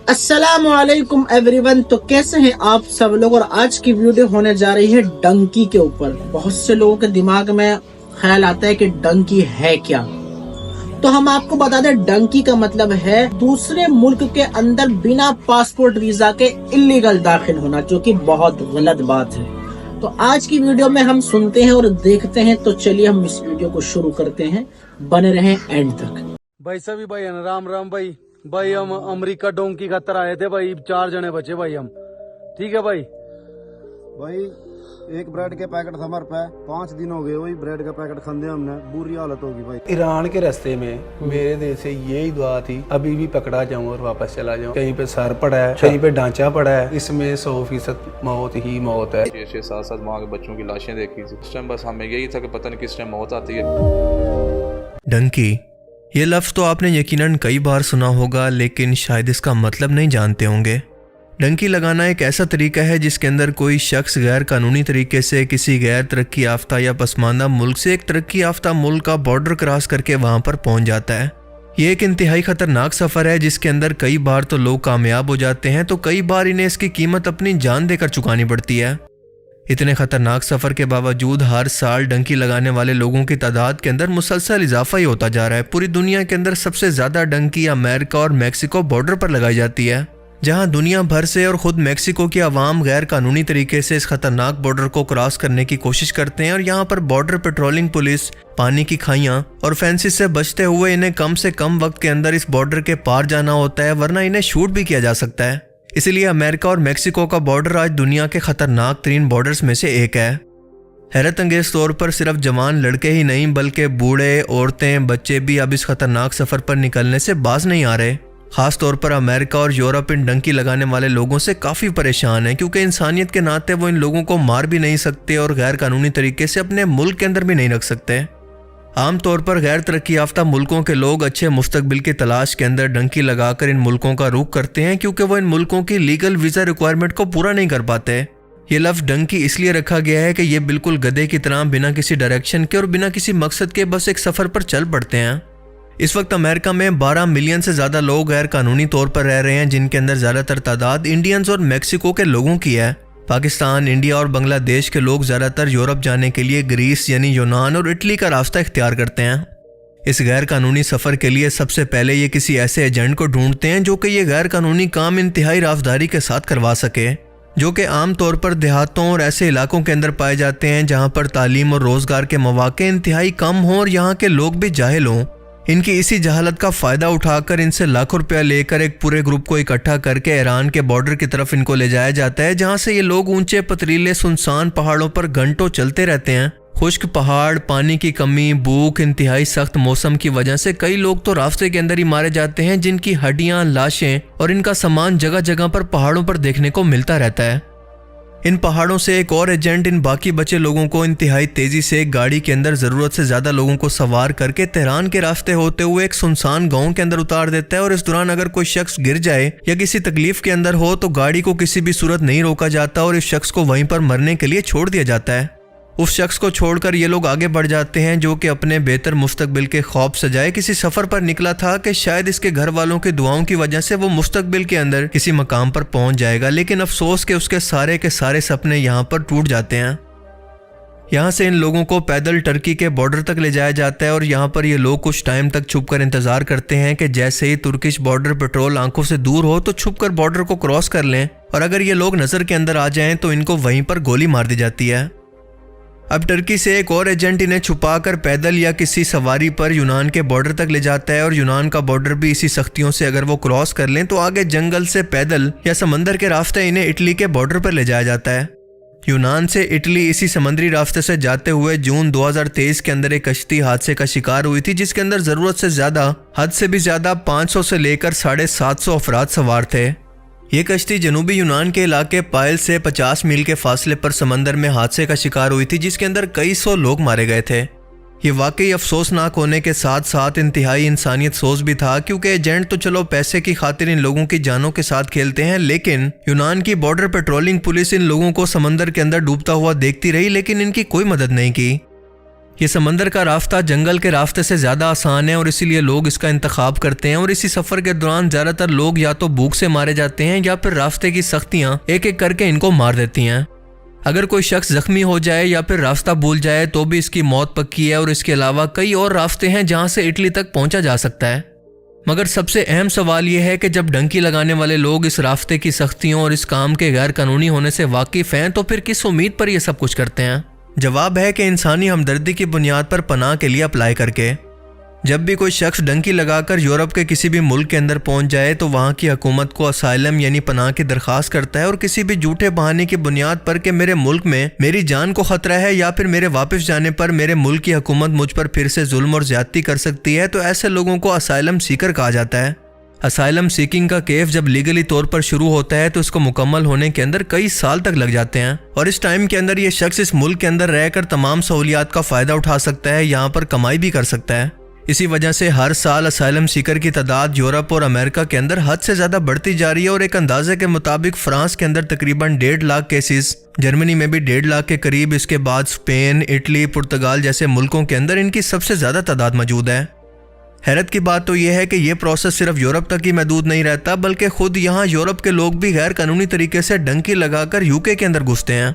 अस्सलामुअलैकुम एवरीवन। तो कैसे हैं आप सब लोग। और आज की वीडियो होने जा रही है डंकी के ऊपर। बहुत से लोगों के दिमाग में ख्याल आता है कि डंकी है क्या। तो हम आपको बता दें, डंकी का मतलब है दूसरे मुल्क के अंदर बिना पासपोर्ट वीजा के इलीगल दाखिल होना, जो कि बहुत गलत बात है। तो आज की वीडियो में हम सुनते हैं और देखते हैं। तो चलिए हम इस वीडियो को शुरू करते हैं, बने रहें एंड तक। भाई सभी भाई राम राम भाई हम अमेरिका डोंकी खातर आए थे भाई, 4 जने बचे भाई हम। ठीक है भाई एक ब्रेड के पैकेट था हमारे पे, 5 दिन हो गए वही ब्रेड का पैकेट खाने हमने, बुरी हालत होगी भाई। ईरान के रास्ते में मेरे दिल से यही दुआ थी, अभी भी पकड़ा जाऊं और वापस चला जाऊं। कहीं पे सर पड़ा है, कहीं पे ढांचा पड़ा है, इसमें 100% मौत ही मौत है। 6-7 माह के बच्चों की लाशें देखी थी उस टाइम। बस हमें यही था कि पता नहीं किस टाइम मौत आती है। डंकी, ये लफ्ज़ तो आपने यकीनन कई बार सुना होगा, लेकिन शायद इसका मतलब नहीं जानते होंगे। डंकी लगाना एक ऐसा तरीका है जिसके अंदर कोई शख्स गैर कानूनी तरीके से किसी गैर तरक्की याफ्ता या पसमानदा मुल्क से एक तरक्की याफ्ता मुल्क का बॉर्डर क्रॉस करके वहां पर पहुंच जाता है। ये एक इंतहाई खतरनाक सफ़र है जिसके अंदर कई बार तो लोग कामयाब हो जाते हैं, तो कई बार इन्हें इसकी कीमत अपनी जान देकर चुकानी पड़ती है। इतने खतरनाक सफ़र के बावजूद हर साल डंकी लगाने वाले लोगों की तादाद के अंदर मुसलसल इजाफा ही होता जा रहा है। पूरी दुनिया के अंदर सबसे ज़्यादा डंकी अमेरिका और मैक्सिको बॉर्डर पर लगाई जाती है, जहां दुनिया भर से और ख़ुद मैक्सिको की आवाम गैर कानूनी तरीके से इस खतरनाक बॉर्डर को क्रॉस करने की कोशिश करते हैं। और यहाँ पर बॉर्डर पेट्रोलिंग पुलिस, पानी की खाइयाँ और फेंसिस से बचते हुए इन्हें कम से कम वक्त के अंदर इस बॉर्डर के पार जाना होता है, वरना इन्हें शूट भी किया जा सकता है। इसलिए अमेरिका और मैक्सिको का बॉर्डर आज दुनिया के खतरनाक तरीन बॉर्डर्स में से एक है। हैरत अंगेज तौर पर सिर्फ जवान लड़के ही नहीं बल्कि बूढ़े, औरतें, बच्चे भी अब इस खतरनाक सफ़र पर निकलने से बाज नहीं आ रहे। खास तौर पर अमेरिका और यूरोप इन डंकी लगाने वाले लोगों से काफ़ी परेशान है, क्योंकि इंसानियत के नाते वो इन लोगों को मार भी नहीं सकते और गैर कानूनी तरीके से अपने मुल्क के अंदर भी नहीं रख सकते। आमतौर पर गैर तरक्की याफ्ता मुल्कों के लोग अच्छे मुस्तकबिल की तलाश के अंदर डंकी लगाकर इन मुल्कों का रुख करते हैं, क्योंकि वो इन मुल्कों की लीगल वीज़ा रिक्वायरमेंट को पूरा नहीं कर पाते। ये लफ्ज़ डंकी इसलिए रखा गया है कि ये बिल्कुल गधे की तरह बिना किसी डायरेक्शन के और बिना किसी मकसद के बस एक सफ़र पर चल पड़ते हैं। इस वक्त अमेरिका में 12 मिलियन से ज़्यादा लोग गैर कानूनी तौर पर रह रहे हैं, जिनके अंदर ज़्यादातर तादाद इंडियंस और मैक्सिको के लोगों की है। पाकिस्तान, इंडिया और बांग्लादेश के लोग ज़्यादातर यूरोप जाने के लिए ग्रीस यानी यूनान और इटली का रास्ता इख्तियार करते हैं। इस गैर कानूनी सफ़र के लिए सबसे पहले ये किसी ऐसे एजेंट को ढूंढते हैं जो कि ये गैर कानूनी काम इंतहाई राफदारी के साथ करवा सके, जो कि आम तौर पर देहातों और ऐसे इलाकों के अंदर पाए जाते हैं जहाँ पर तालीम और रोज़गार के मौके इंतहाई कम हों और यहाँ के लोग भी जाहिल हों। इनकी इसी जहालत का फ़ायदा उठाकर इनसे लाखों रुपया लेकर एक पूरे ग्रुप को इकट्ठा करके ईरान के बॉर्डर की तरफ इनको ले जाया जाता है, जहां से ये लोग ऊंचे पथरीले सुनसान पहाड़ों पर घंटों चलते रहते हैं। खुश्क पहाड़, पानी की कमी, भूख, इंतहाई सख्त मौसम की वजह से कई लोग तो रास्ते के अंदर ही मारे जाते हैं, जिनकी हड्डियां, लाशें और इनका सामान जगह जगह पर पहाड़ों पर देखने को मिलता रहता है। इन पहाड़ों से एक और एजेंट इन बाकी बचे लोगों को इंतहाई तेजी से एक गाड़ी के अंदर ज़रूरत से ज़्यादा लोगों को सवार करके तेहरान के रास्ते होते हुए एक सुनसान गांव के अंदर उतार देता है। और इस दौरान अगर कोई शख्स गिर जाए या किसी तकलीफ के अंदर हो तो गाड़ी को किसी भी सूरत नहीं रोका जाता और इस शख्स को वहीं पर मरने के लिए छोड़ दिया जाता है। उस शख्स को छोड़कर ये लोग आगे बढ़ जाते हैं, जो कि अपने बेहतर मुस्तकबिल के ख्वाब सजाए किसी सफ़र पर निकला था कि शायद इसके घर वालों की दुआओं की वजह से वो मुस्तकबिल के अंदर किसी मकाम पर पहुंच जाएगा। लेकिन अफसोस के उसके सारे के सारे सपने यहाँ पर टूट जाते हैं। यहाँ से इन लोगों को पैदल टर्की के बॉर्डर तक ले जाया जाता है और यहाँ पर ये लोग कुछ टाइम तक छुप कर इंतज़ार करते हैं कि जैसे ही तुर्किश बॉर्डर पेट्रोल आंखों से दूर हो तो छुप कर बॉर्डर को क्रॉस कर लें, और अगर ये लोग नज़र के अंदर आ जाएं तो इनको वहीं पर गोली मार दी जाती है। अब टर्की से एक और एजेंट इन्हें छुपाकर पैदल या किसी सवारी पर यूनान के बॉर्डर तक ले जाता है, और यूनान का बॉर्डर भी इसी सख्तियों से अगर वो क्रॉस कर लें तो आगे जंगल से पैदल या समंदर के रास्ते इन्हें इटली के बॉर्डर पर ले जाया जाता है। यूनान से इटली इसी समुद्री रास्ते से जाते हुए जून 2023 के अंदर एक कश्ती हादसे का शिकार हुई थी, जिसके अंदर ज़रूरत से ज़्यादा, हद से भी ज़्यादा 500 से लेकर 750 अफराद सवार थे। ये कश्ती जनूबी यूनान के इलाके पायल से 50 मील के फासले पर समंदर में हादसे का शिकार हुई थी, जिसके अंदर कई सौ लोग मारे गए थे। ये वाकई अफसोसनाक होने के साथ साथ इंतहाई इंसानियत सोच भी था, क्योंकि एजेंट तो चलो पैसे की खातिर इन लोगों की जानों के साथ खेलते हैं, लेकिन यूनान की बॉर्डर पेट्रोलिंग पुलिस इन लोगों को समंदर के अंदर डूबता हुआ देखती रही, लेकिन इनकी कोई मदद नहीं की। ये समंदर का रास्ता जंगल के रास्ते से ज़्यादा आसान है और इसीलिए लोग इसका इंतखाब करते हैं और इसी सफ़र के दौरान ज़्यादातर लोग या तो भूख से मारे जाते हैं या फिर रास्ते की सख्तियाँ एक एक करके इनको मार देती हैं। अगर कोई शख्स जख्मी हो जाए या फिर रास्ता भूल जाए तो भी इसकी मौत पक्की है और इसके अलावा कई और रास्ते हैं जहाँ से इटली तक पहुँचा जा सकता है। मगर सबसे अहम सवाल यह है कि जब डंकी लगाने वाले लोग इस रास्ते की सख्तियों और इस काम के गैर कानूनी होने से वाकिफ़ हैं तो फिर किस उम्मीद पर यह सब कुछ करते हैं? जवाब है कि इंसानी हमदर्दी की बुनियाद पर पनाह के लिए अप्लाई करके। जब भी कोई शख्स डंकी लगाकर यूरोप के किसी भी मुल्क के अंदर पहुंच जाए तो वहां की हुकूमत को असाइलम यानी पनाह की दरख्वास्त करता है और किसी भी झूठे बहाने की बुनियाद पर कि मेरे मुल्क में मेरी जान को खतरा है या फिर मेरे वापस जाने पर मेरे मुल्क की हुकूमत मुझ पर फिर से जुल्म और ज्यादती कर सकती है, तो ऐसे लोगों को असाइलम सीकर कहा जाता है। असाइलम सीकिंग का केस जब लीगली तौर पर शुरू होता है तो उसको मुकम्मल होने के अंदर कई साल तक लग जाते हैं और इस टाइम के अंदर ये शख्स इस मुल्क के अंदर रहकर तमाम सहूलियात का फ़ायदा उठा सकता है, यहाँ पर कमाई भी कर सकता है। इसी वजह से हर साल असाइलम सीकर की तादाद यूरोप और अमेरिका के अंदर हद से ज़्यादा बढ़ती जा रही है और एक अंदाजे के मुताबिक फ्रांस के अंदर तकरीबन 1.5 लाख केसेस, जर्मनी में भी 1.5 लाख के करीब, इसके बाद स्पेन, इटली, पुर्तगाल जैसे मुल्कों के अंदर इनकी सबसे ज़्यादा तादाद मौजूद है। हैरत की बात तो यह है कि यह प्रोसेस सिर्फ यूरोप तक ही महदूद नहीं रहता बल्कि खुद यहाँ यूरोप के लोग भी गैर कानूनी तरीके से डंकी लगाकर यूके के अंदर घुसते हैं।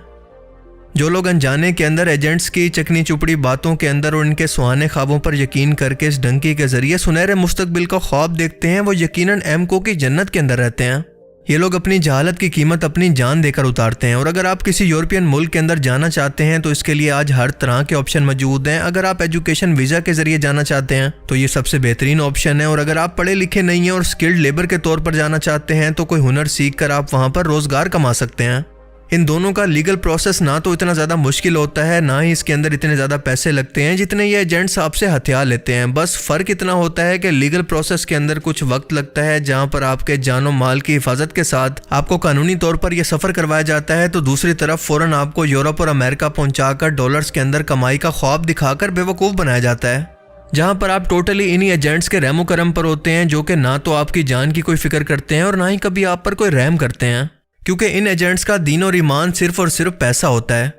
जो लोग अनजाने के अंदर एजेंट्स की चकनी चुपड़ी बातों के अंदर और इनके सुहाने ख्वाबों पर यकीन करके इस डंकी के जरिए सुनहरे मुस्तकबिल का ख्वाब देखते हैं, वो यकीनन एमको की जन्नत के अंदर रहते हैं। ये लोग अपनी जहालत की कीमत अपनी जान देकर उतारते हैं और अगर आप किसी यूरोपियन मुल्क के अंदर जाना चाहते हैं तो इसके लिए आज हर तरह के ऑप्शन मौजूद हैं। अगर आप एजुकेशन वीज़ा के जरिए जाना चाहते हैं तो ये सबसे बेहतरीन ऑप्शन है और अगर आप पढ़े लिखे नहीं हैं और स्किल्ड लेबर के तौर पर जाना चाहते हैं तो कोई हुनर सीख कर आप वहाँ पर रोज़गार कमा सकते हैं। इन दोनों का लीगल प्रोसेस ना तो इतना ज़्यादा मुश्किल होता है, ना ही इसके अंदर इतने ज़्यादा पैसे लगते हैं जितने ये एजेंट्स आपसे हथियार लेते हैं। बस फ़र्क इतना होता है कि लीगल प्रोसेस के अंदर कुछ वक्त लगता है जहां पर आपके जानो माल की हिफाजत के साथ आपको कानूनी तौर पर यह सफ़र करवाया जाता है, तो दूसरी तरफ फ़ौरन आपको यूरोप और अमेरिका पहुँचाकर डॉलर्स के अंदर कमाई का ख्वाब दिखाकर बेवकूफ़ बनाया जाता है, जहां पर आप टोटली इन्हीं एजेंट्स के रहमो करम पर होते हैं जो कि ना तो आपकी जान की कोई फिक्र करते हैं और ना ही कभी आप पर कोई रहम करते हैं, क्योंकि इन एजेंट्स का दीन और ईमान सिर्फ और सिर्फ पैसा होता है।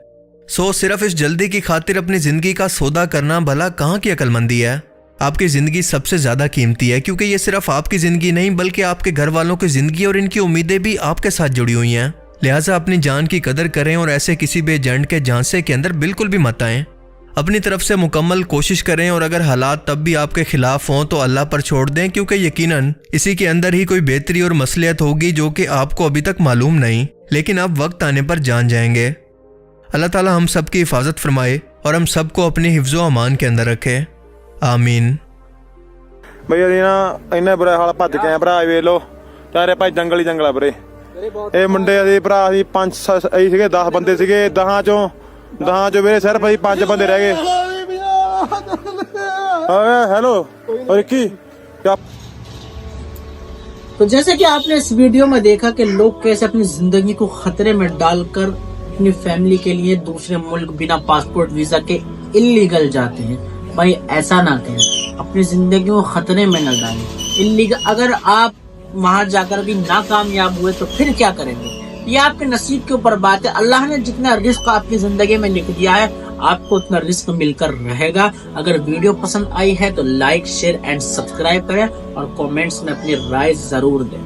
सो सिर्फ इस जल्दी की खातिर अपनी ज़िंदगी का सौदा करना भला कहाँ की अक्लमंदी है। आपकी ज़िंदगी सबसे ज़्यादा कीमती है क्योंकि ये सिर्फ आपकी ज़िंदगी नहीं बल्कि आपके घर वालों की ज़िंदगी और इनकी उम्मीदें भी आपके साथ जुड़ी हुई हैं। लिहाजा अपनी जान की कदर करें और ऐसे किसी भी एजेंट के झांसे के अंदर बिल्कुल भी मत आएं। अपनी तरफ से मुकम्मल कोशिश करें और अगर हालात तब भी आपके खिलाफ हों तो अल्लाह पर छोड़ दें, क्योंकि यकीनन इसी के अंदर ही कोई बेहतरी और मसलियत होगी जो कि आपको अभी तक मालूम नहीं, लेकिन आप वक्त आने पर जान जाएंगे। अल्लाह ताला हम सब की हिफाजत फरमाए और हम सबको अपने हिफ्ज़ो अमान के अंदर रखे। आमीन। ਬਈ ਅਸੀਂ ਨਾ ਇੰਨੇ ਬੁਰਾ ਹਾਲ ਭੱਜ ਕੇ ਆਏ ਭਰਾ, ਵੇਖ ਲੋ ਚਾਰੇ ਭਾਈ ਜੰਗਲ ਹੀ ਜੰਗਲ ਆ ਵੀਰੇ। ਇਹ ਮੁੰਡੇ ਅਸੀਂ ਭਰਾ ਅਸੀਂ 5 ਅਸੀਂ ਸੀਗੇ 10 ਬੰਦੇ ਸੀਗੇ, 10 ਚੋਂ ਵੀਰੇ ਸਿਰਫ ਅਸੀਂ 5 ਬੰਦੇ ਰਹਿ ਗਏ। हेलो रिकी क्या? तो जैसे कि आपने इस वीडियो में देखा कि लोग कैसे अपनी जिंदगी को खतरे में डालकर अपनी फैमिली के लिए दूसरे मुल्क बिना पासपोर्ट वीजा के इलीगल जाते हैं। भाई ऐसा ना करें, अपनी जिंदगी को खतरे में न डालें। इलीगल अगर आप वहां जाकर भी नाकामयाब हुए तो फिर क्या करेंगे? ये आपके नसीब के ऊपर बात है। अल्लाह ने जितना रिस्क आपकी जिंदगी में लिख दिया है आपको उतना रिस्क मिलकर रहेगा। अगर वीडियो पसंद आई है तो लाइक, शेयर एंड सब्सक्राइब करें और कमेंट्स में अपनी राय जरूर दें।